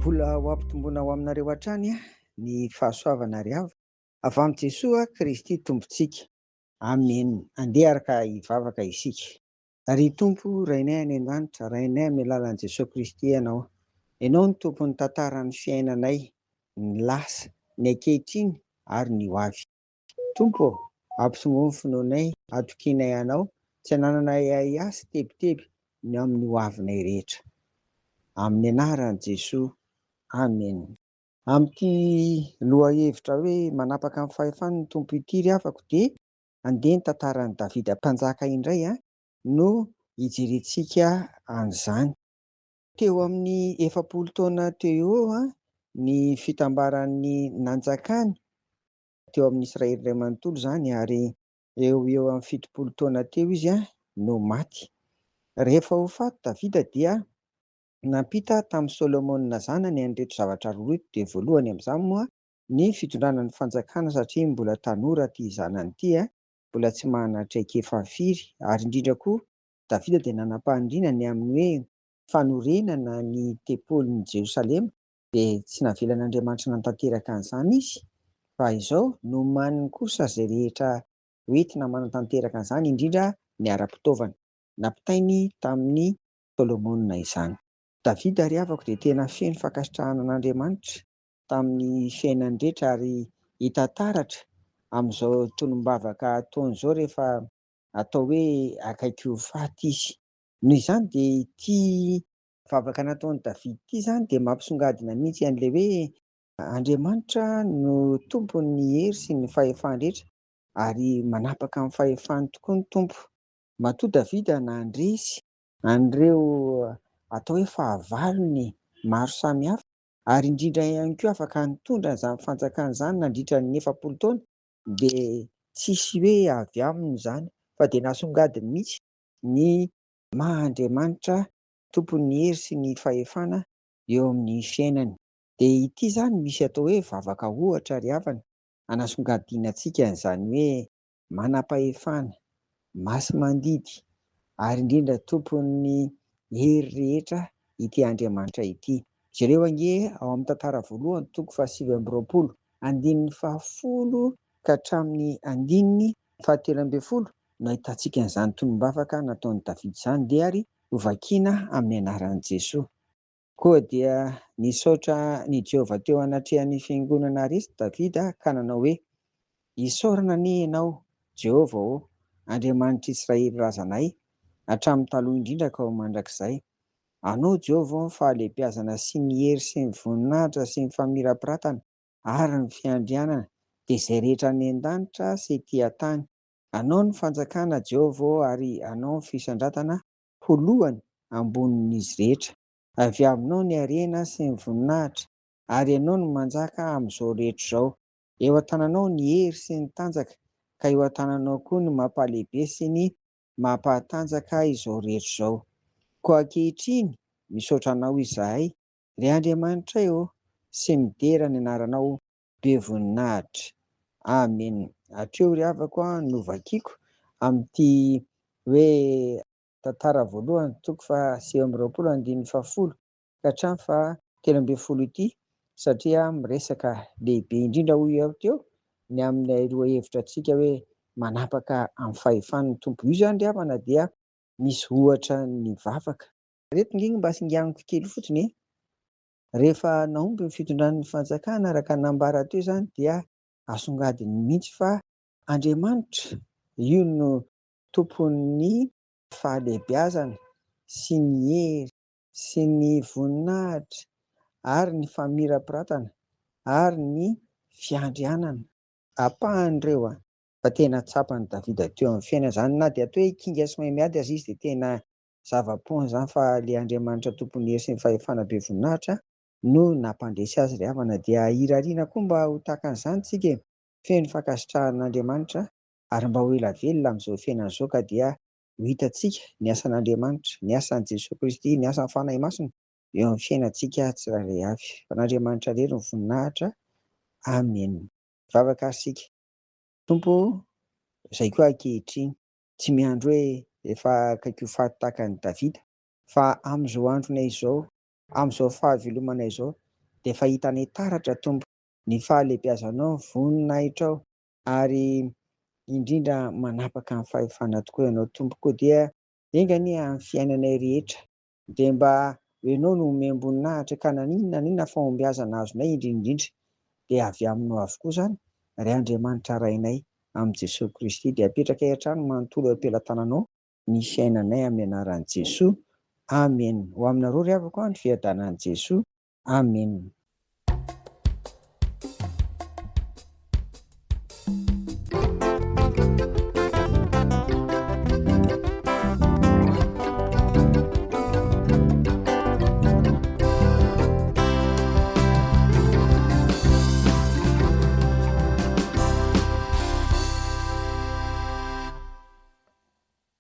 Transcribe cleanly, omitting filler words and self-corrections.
Mbola ho ampitomboina ho aminareo hatrany ny fahasoavana ry avy avy amin'i Jesoa Kristy Tompontsika. Amen. Andeha araka hivavaka isika. Ry Tompo, Rainay any an-danitra, Rainay amin'ny alalan'i Jesoa Kristy ianao. Ianao ny tompon'ny tantaran'ny fiainanay, ny lasa, ny ankehitriny ary ny ho avy. Tompo, ampitombo ny finoanay, atokianay anao, tsy hananana asa tebiteby ny amin'ny ho avinay rehetra. Amin'ny anaran'i Jesoa. Amen. Amin'ity lohahevitra hoe manapaka amin'ny fahefana ny tompo ity ry havako dia andeha ny tantaran'i Davida mpanjaka indray no hijerentsika an'izany. Teo amin'ny 70 taona teo eo ny fitambaran'ny nanjakany teo amin'ny Israely iray manontolo izany, ary eo amin'ny 70 taona teo izy no maty. Rehefa ho faty Davida dia nampita tamin'i Solomonina zanany an'ireto zavatra roa reto, dia voalohany amin'izany moa ny fitondrana ny fanjakana, satria mbola tanora ity zanany ity, mbola tsy manatraikefa firy, ary indrindra koa Davida dia nanam-pandriana ny amin'ny hoe fanorenana ny tempolin'i Jerosalema, dia tsy navelan'Andriamanitra nanatanteraka an'izany izy, fa izao nomaniny kosa izay rehetra hoentina manatanteraka an'izany, indrindra ny ara-pitaovana nampitainy tamin'ny Solomonina izany. Davida ry havako dia tena feno fankasitrahana an'Andriamanitra tamin'ny fiainany rehetra, ary hita taratra amin'izao tonom-bavaka ataony izao rehefa atao hoe akaiky ho faty izy. Noho izany dia ity vavaka nataon'i Davida ity izany dia mampisongadina mihitsy an'ilay hoe Andriamanitra no tompon'ny hery sy ny fahefana rehetra, ary manapaka amin'ny fahefany tokoa ny tompo. Matoa Davida nandresy an'ireo atao hoe fahavalony maro samihafa, ary indrindra ihany koa afaka nitondra izany fanjakana izany nandritra ny 40 taona, dia tsisy hoe avy aminy izany, fa dia nasongadiny mihitsy ny Maha-Andriamanitra tompon'ny hery sy ny fahefana eo amin'ny fiainany. Dia ity izany misy atao hoe vavaka ohatra ry havana, hanasongadiana antsika an'izany hoe manam-pahefana, masy mandidy, ary indrindra tompon'ny hery rehetra ity Andriamanitra ity. Jereo ange ao amin'ny tantara voalohany, toko 720, andininy 10 ka hatramin'ny andininy 130 no ahitantsika an'izany tonom-bavaka nataon'i Davida izany, dia ary hovakiana amin'ny anaran'i Jesoa. Koa dia nisaotra ny Jehovah teo anatrehan'ny fiangonana resy Davida ka nanao hoe: isaorana anie ianao Jehovah, Andriamanitra Israely razanay, hatramin'ny taloha indrindra ka ho mandrakizay. Anao Jehovah ny fahalehibiazana sy ny hery sy ny voninahitra sy ny famirapiratana ary ny fiandrianana, dia izay rehetra any an-danitra sy ety an-tany. Anao ny fanjakana Jehovah, ary anao ny fisandratana ho lohany ambonin'izy rehetra. Avy aminao ny harena sy ny voninahitra, ary ianao no manjaka amin'izao rehetra izao. Eo an-tananao ny hery sy ny tanjaka, ka eo an-tananao koa ny mampalehibe sy ny mampatanjaka izao rehetra izao. Koa ankehitriny misaotra anao izahay, ry Andriamanitray sy midera ny anaranao be voninahitra. Amen. Hatreo ry havako no vakiako amin'ity hoe tantara voalohany, toko 720 ka hatramin'ny 13 ity, satria miresaka lehibe indrindra hoy aho teo ny amin'ny roa hevitra antsika hoe manapaka amin'ny fahefan'ny tompo. Io izany ry havana dia misy ohatra ny vavaka. Reto ngingy mba singaniko kely fotsiny, rehefa naomby ny fitondran'ny fanjakana araka nambara teo izany, dia asongadiny mihitsy fa Andriamanitra io no tompon'ny fahalehibiazana sy ny hery sy ny voninahitra ary ny famirapiratana ary ny fiandrianana ampahan'ireo. Fa tena tsapany Davida teo amin'ny fiainana izany, na dia atao hoe kinga sy mahay miady aza izy, dia tena zava-poana izany fa ilay Andriamanitra tompon'ny hery sy ny fahefana be voninahitra no nampandresy azy ry havana. Dia hirariana koa mba ho tahaka an'izany tsika, feno fankasitrahan'Andriamanitra, ary mba ho ela velona amin'izao fiainana izao, ka dia ho hitantsika ny asan'Andriamanitra, ny asan'i Jesoa Kristy, ny asan'ny fanahy masina eo amin'ny fiainantsika tsirairay avy. Fa n'Andriamanitra irery ny voninahitra. Amen. Vavaka isika. Tompo, izay koa ankehitriny tsy miandro hoe efa akaiky ho faty tahaka ny Davida, fa amin'izao andronay izao, amin'izao fahavelomanay izao, dia fahitanay taratra Tompo ny fahalehibiazanao ny voninahitra ao, ary indrindra manapaka ny fahefana tokoa ianao Tompo, koa dia engany amin'ny fiainanay rehetra dia mba ianao no miamboninahitra ka na n'inona fahombiazana azonay indrindra dia avy aminao avokoa izany. Ry Andriamanitra rainay, amin'i Jesosy Kristy dia apetraka hatrany manontolo eo am-pelatananao ny fiainanay amin'ny anaran'i Jesoa. Amen. Ho aminareo ry havako ny fiadanan'i Jesoa. Amen.